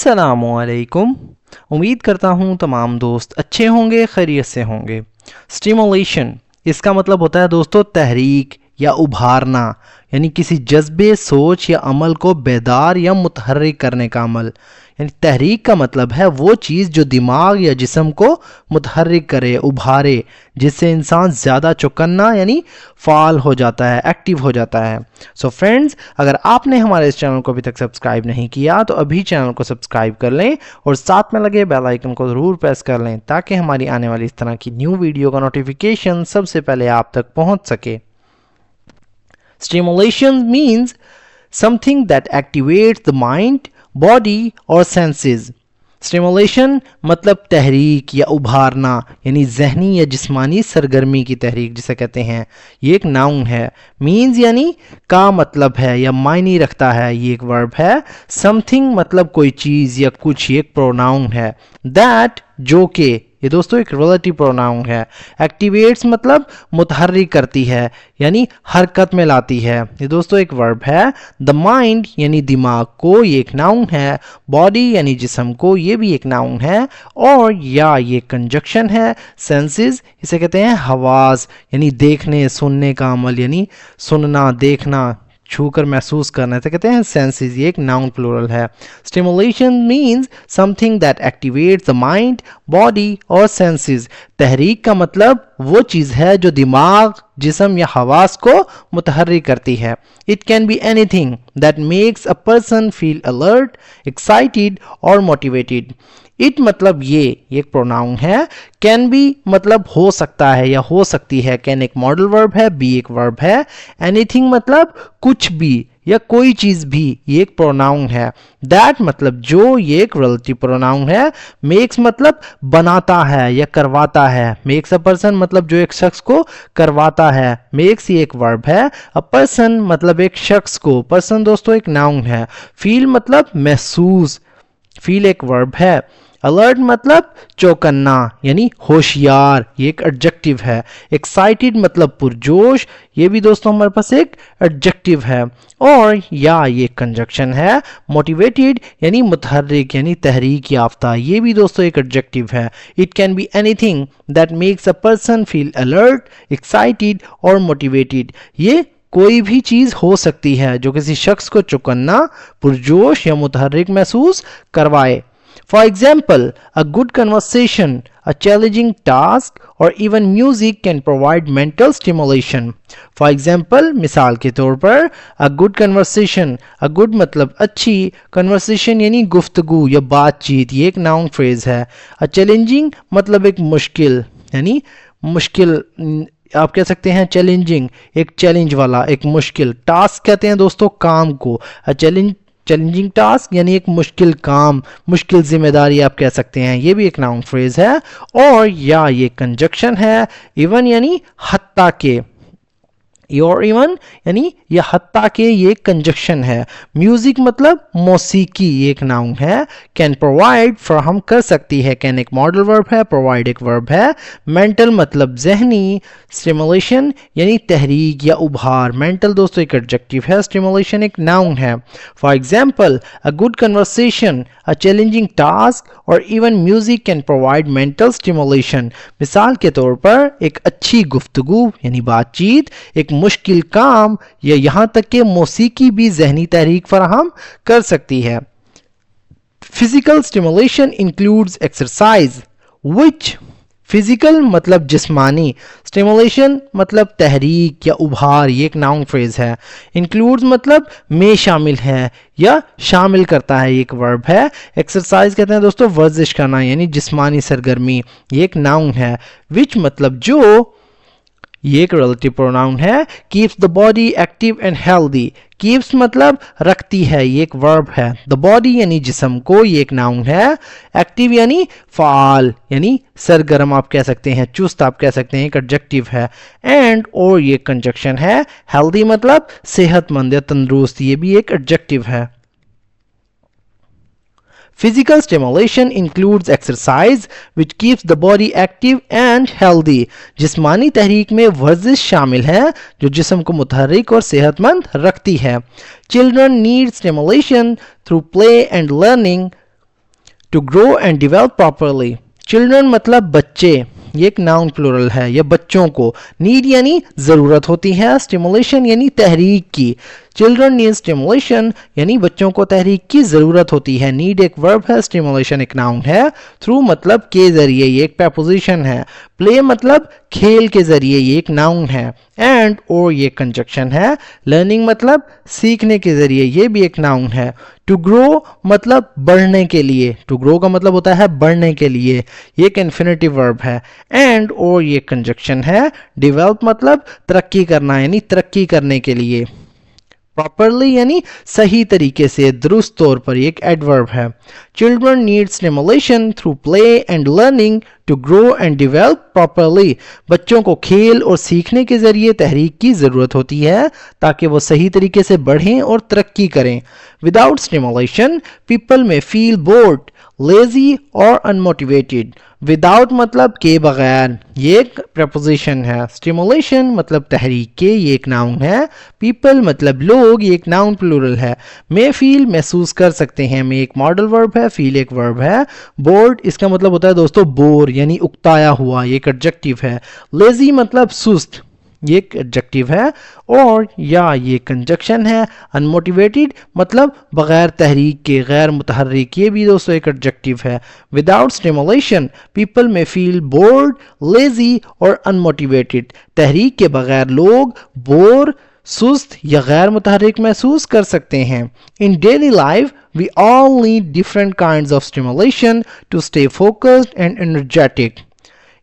अस्सलामुअलैकुम। उम्मीद करता हूँ तमाम दोस्त अच्छे होंगे, खैरियत से होंगे। स्टिमुलेशन इसका मतलब होता है दोस्तों तहरीक या उभारना, यानी किसी जज्बे, सोच या अमल को बेदार या मुतहर्रिक करने का अमल। यानी तहरीक का मतलब है वो चीज़ जो दिमाग या जिस्म को मुतहर्रिक करे, उभारे, जिससे इंसान ज़्यादा चौकन्ना यानी फ़ाल हो जाता है, एक्टिव हो जाता है। सो फ्रेंड्स, अगर आपने हमारे इस चैनल को अभी तक सब्सक्राइब नहीं किया तो अभी चैनल को सब्सक्राइब कर लें और साथ में लगे बेल आइकन को ज़रूर प्रेस कर लें ताकि हमारी आने वाली इस तरह की न्यू वीडियो का नोटिफिकेशन सबसे पहले आप तक पहुंच सके। Stimulation means something that activates the mind, body or senses. Stimulation मतलब तहरीक या उभारना, यानी जहनी या जिस्मानी सरगर्मी की तहरीक जिसे कहते हैं। ये एक नाउन है। मीन्स यानी का मतलब है या मायने रखता है, ये एक वर्ब है। समथिंग मतलब कोई चीज़ या कुछ, ये एक प्रोनाउन है। दैट जो के, ये दोस्तों एक रिलेटिव प्रोनाउन है। एक्टिवेट्स मतलब मुतहर्रिक करती है यानी हरकत में लाती है, ये दोस्तों एक वर्ब है। द माइंड यानी दिमाग को, ये एक नाउन है। बॉडी यानी जिस्म को, ये भी एक नाउन है। और या ये कंजक्शन है। सेंसेस इसे कहते हैं हवास, यानी देखने सुनने का अमल, यानी सुनना, देखना, छूकर महसूस करना, इसे कहते हैं सेंसेस। ये एक नाउन प्लूरल है। Stimulation means something that activates the mind, body और सेंसेस। तहरीक का मतलब वो चीज़ है जो दिमाग, जिस्म या हवास को मुतहर्रिक करती है। It can be anything that makes a person feel alert, excited और मोटिवेटेड। इट मतलब ये एक प्रोनाउन है। कैन बी मतलब हो सकता है या हो सकती है। कैन एक मॉडल वर्ब है, बी एक वर्ब है। एनीथिंग मतलब कुछ भी या कोई चीज़ भी, ये एक प्रोनाउन है। दैट मतलब जो, ये एक रिलेटिव प्रोनाउन है। मेक्स मतलब बनाता है या करवाता है। मेक्स अ पर्सन मतलब जो एक शख्स को करवाता है। मेक्स ये एक वर्ब है। अ पर्सन मतलब एक शख्स को, पर्सन दोस्तों एक नाउन है। फील मतलब महसूस, फील एक वर्ब है। अलर्ट मतलब चौकन्ना यानी होशियार, ये एक एडजेक्टिव है। एक्साइटेड मतलब पुरजोश, ये भी दोस्तों हमारे पास एक एडजेक्टिव है। और या ये कंजक्शन है। मोटिवेटेड यानी मुतहर्रिक यानी तहरीक याफ्ता, ये भी दोस्तों एक एडजेक्टिव है। It can be anything that makes a person feel alert, excited और मोटिवेटेड। ये कोई भी चीज़ हो सकती है जो किसी शख्स को चौकन्ना, पुरजोश या मुतहर्रिक महसूस करवाए। For example, a good conversation, a challenging task, or even music can provide mental stimulation. For example, मिसाल के तौर पर a good conversation, a good मतलब अच्छी, conversation यानी गुफ्तगू या बातचीत, ये एक नाउन फ्रेज है। A challenging मतलब एक मुश्किल, यानी मुश्किल आप कह सकते हैं चैलेंजिंग, एक चैलेंज वाला, एक मुश्किल। टास्क कहते हैं दोस्तों काम को। चैलेंजिंग टास्क यानी एक मुश्किल काम, मुश्किल जिम्मेदारी आप कह सकते हैं, ये भी एक नाउन फ्रेज है। और या ये कंजक्शन है। इवन यानी हत्ता के, और इवन यानी यह हत्ता के, ये कंजक्शन है। म्यूजिक मतलब मौसीकी, ये एक नाउन है। कैन प्रोवाइड फराहम कर सकती है, कैन एक मॉडल वर्ब है, प्रोवाइड एक वर्ब है। मेंटल मतलब जहनी। स्टिमुलेशन यानी तहरीक या उभार, मेंटल दोस्तों एक एडजेक्टिव है। स्टिमुलेशन एक नाउन है। For example, a good conversation, a challenging task और even music can provide mental stimulation. मिसाल के तौर पर एक अच्छी गुफ्तगू यानी बातचीत, एक मुश्किल काम या यहाँ तक कि मौसीकी भी जहनी तहरीक फराहम कर सकती है। फिजिकल स्टिमुलेशन इंक्लूड्स एक्सरसाइज विच, फिजिकल मतलब जिस्मानी, स्टिमुलेशन मतलब तहरीक या उभार, ये एक नाउन फ्रेज है। इंक्लूड्स मतलब में शामिल है या शामिल करता है, ये एक वर्ब है। एक्सरसाइज कहते हैं दोस्तों वर्जिश करना यानी जिस्मानी सरगर्मी, ये एक नाउन है। विच मतलब जो, ये एक रिलेटिव प्रोनाउन है। Keeps the body active and healthy, keeps मतलब रखती है, ये एक वर्ब है। द बॉडी यानी जिस्म को, ये एक नाउन है। एक्टिव यानी फाल यानी सरगर्म आप कह सकते हैं, चुस्त आप कह सकते हैं, एक एडजेक्टिव है। एंड और ये कंजक्शन है। हेल्दी मतलब सेहतमंद या तंदुरुस्त, ये भी एक एडजेक्टिव है। Physical stimulation includes exercise which keeps the body active and healthy. जिस्मानी तहरीक में वर्जिश शामिल है जो जिस्म को मुतहर्रिक और सेहतमंद रखती है. Children need stimulation through play and learning. To grow and develop properly. Children मतलब बच्चे, ये एक नाउन प्लूरल है, या बच्चों को। नीड यानी ज़रूरत होती है, स्टिमुलेशन यानी तहरीक की। चिल्ड्रन नीड स्टिमुलेशन यानी बच्चों को तहरीक की ज़रूरत होती है। नीड एक वर्ब है, स्टिमुलेशन एक नाउन है। थ्रू मतलब के ज़रिए, ये एक प्रपोजिशन है। प्ले मतलब खेल के ज़रिए, ये एक नाउन है। एंड और ये कंजक्शन है। लर्निंग मतलब सीखने के ज़रिए, ये भी एक नाउन है। टू ग्रो मतलब बढ़ने के लिए, टू ग्रो का मतलब होता है बढ़ने के लिए, ये एक इन्फिनेटिव वर्ब है। एंड और ये कंजक्शन है। डेवलप मतलब तरक्की करना, यानी तरक्की करने के लिए। प्रॉपरली यानी सही तरीके से, दुरुस्त तौर पर, एक एडवर्ब है। Children need stimulation through play and learning to grow and develop properly. बच्चों को खेल और सीखने के जरिए तहरीक की ज़रूरत होती है ताकि वो सही तरीके से बढ़ें और तरक्की करें। विदाउट स्टिमुलेशन पीपल में फील बोर्ड, लेजी और अनमोटिवेटेड। विदाउट मतलब के बगैर, ये एक प्रपोजिशन है। स्टिमुलेशन मतलब तहरीक के, ये एक नाउन है। पीपल मतलब लोग, ये एक नाउन प्लूरल है। मे फील महसूस कर सकते हैं, मे एक मॉडल वर्ब है, फील एक वर्ब है। बोर्ड इसका मतलब होता है दोस्तों बोर, यानी उकताया हुआ, ये एक एडजेक्टिव है। लेजी मतलब सुस्त, ये एक एडजेक्टिव है। और या ये कंजक्शन है। अनमोटिवेटेड मतलब बगैर तहरीक के, गैर मुतहर्रिक, ये भी दोस्तों एक एडजेक्टिव है। विदाउट स्टिमुलेशन पीपल में फील बोर्ड, लेजी और अनमोटिवेटेड। तहरीक के बगैर लोग बोर, सुस्त या गैर मुतहर्रिक महसूस कर सकते हैं। In daily life we all need different kinds of stimulation to stay focused and energetic.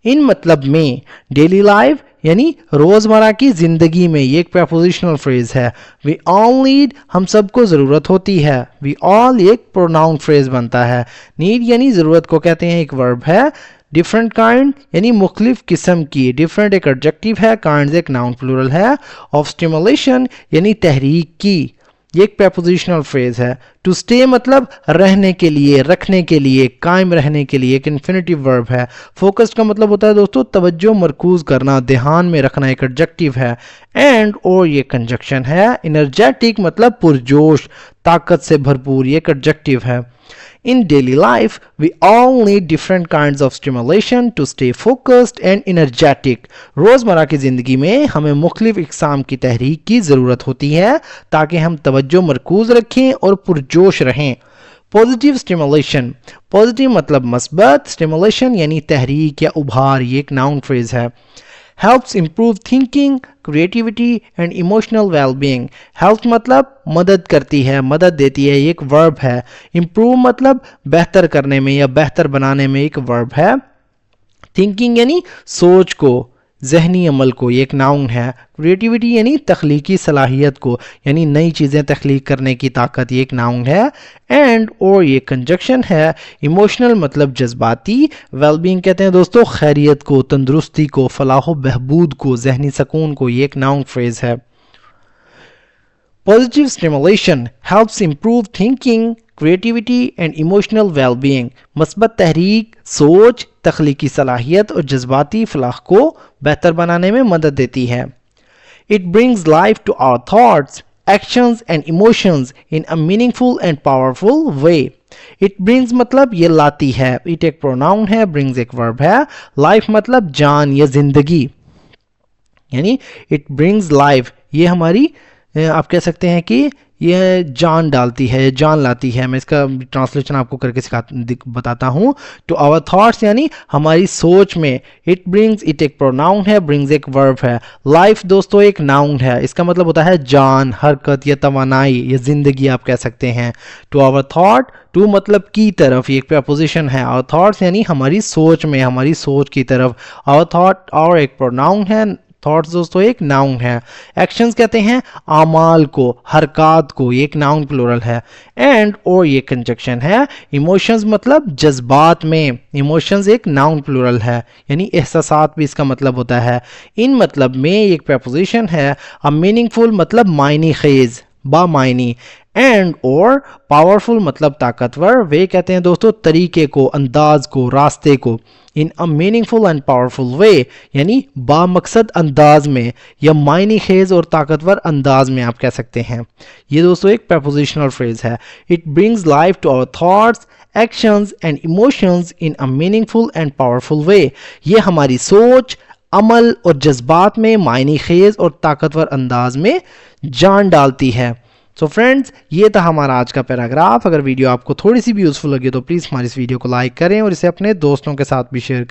इन मतलब में, डेली लाइफ यानी रोजमर्रा की जिंदगी में, ये एक प्रपोजिशनल फ्रेज है। वी ऑल नीड हम सबको जरूरत होती है। वी ऑल एक प्रोनाउन फ्रेज बनता है। नीड यानी जरूरत को कहते हैं, एक वर्ब है। डिफरेंट काइंड यानी मुख्तलिफ किस्म की, डिफरेंट एक एडजेक्टिव है, काइंड्स एक नाउन प्लूरल है। ऑफ स्टिमुलेशन यानी तहरीक की, ये एक प्रपोजिशनल फ्रेज है। टू स्टे मतलब रहने के लिए, रखने के लिए, कायम रहने के लिए, एक इन्फिनेटिव वर्ब है। फोकस्ड का मतलब होता है दोस्तों तवज्जो मरकूज करना, ध्यान में रखना, एक एडजेक्टिव है। एंड और ये कंजक्शन है। एनर्जेटिक मतलब पुरजोश, ताकत से भरपूर, ये एक एडजेक्टिव है। In daily life, we all need different kinds of stimulation to stay focused and energetic. रोज़मर्रा की ज़िंदगी में हमें मुख्तलिफ इक़साम की तहरीक की ज़रूरत होती है ताकि हम तवज्जो मरकूज़ रखें और पुरजोश रहें। पॉजिटिव स्टिमुलेशन, पॉजिटिव मतलब मस्बत, स्टिमुलेशन यानी तहरीक या उभार, ये एक नाउन फ्रेज है। helps improve thinking, creativity and emotional well-being. help मतलब मदद करती है, मदद देती है, ये एक वर्ब है। improve मतलब बेहतर करने में या बेहतर बनाने में, एक वर्ब है। thinking यानी सोच को, जहनी अमल को, ये एक नाउन है। क्रिएटिविटी यानी तख्लीकी सलाहियत को, यानी नई चीज़ें तख्लीक करने की ताकत, ये एक नाउन है। एंड और ये कंजक्शन है। इमोशनल मतलब जज्बाती, वेलबींग कहते हैं दोस्तों खैरियत को, तंदुरुस्ती को, फलाह बहबूद को, जहनी सकून को, ये एक नाउन फ्रेज है। Positive stimulation helps improve thinking, creativity and emotional wellbeing. मस्बत तहरीक सोच, तख्लीकी सलाहियत और जज्बाती फलाह को बेहतर बनाने में मदद देती है। It brings life to our thoughts, actions and emotions in a meaningful and powerful way. It brings मतलब ये लाती है, इट एक प्रोनाउन है, ब्रिंग्स एक वर्ब है। लाइफ मतलब जान या जिंदगी, यानी इट ब्रिंग्स लाइफ, ये हमारी आप कह सकते हैं कि ये जान डालती है, जान लाती है। मैं इसका ट्रांसलेशन आपको करके बताता हूँ। टू आवर थॉट्स यानी हमारी सोच में। इट ब्रिंग्स, इट एक प्रोनाउन है, ब्रिंग्स एक वर्ब है। लाइफ दोस्तों एक नाउन है, इसका मतलब होता है जान, हरकत या तवानाई या जिंदगी आप कह सकते हैं। टू आवर थॉट, टू मतलब की तरफ, ये एक प्रपोजिशन है। आवर थॉट्स यानी हमारी सोच में, हमारी सोच की तरफ। आवर थॉट और एक प्रोनाउन है, थॉट्स दोस्तों एक नाउन है। एक्शंस कहते हैं आमाल को, हरकत को, ये एक नाउन प्लूरल है। एंड और ये कंजक्शन है। इमोशंस मतलब जज्बात में, इमोशंस एक नाउन प्लूरल है, यानी एहसासात भी इसका मतलब होता है। इन मतलब में एक प्रपोजिशन है। अ मीनिंगफुल मतलब मायने खेज, बामायनी। एंड और पावरफुल मतलब ताकतवर, वे कहते हैं दोस्तों तरीके को, अंदाज को, रास्ते को। In a meaningful and powerful way यानी बामकसद अंदाज में या मायने खेज और ताकतवर अंदाज में आप कह सकते हैं। ये दोस्तों एक प्रपोजिशनल फ्रेज है। It brings life to our thoughts, actions and emotions in a meaningful and powerful way. ये हमारी सोच, अमल और जज्बात में मायने खेज और ताकतवर अंदाज में जान डालती है। सो फ्रेंड्स, ये था हमारा आज का पैराग्राफ। अगर वीडियो आपको थोड़ी सी भी यूज़फुल लगी तो प्लीज़ हमारी इस वीडियो को लाइक करें और इसे अपने दोस्तों के साथ भी शेयर करें।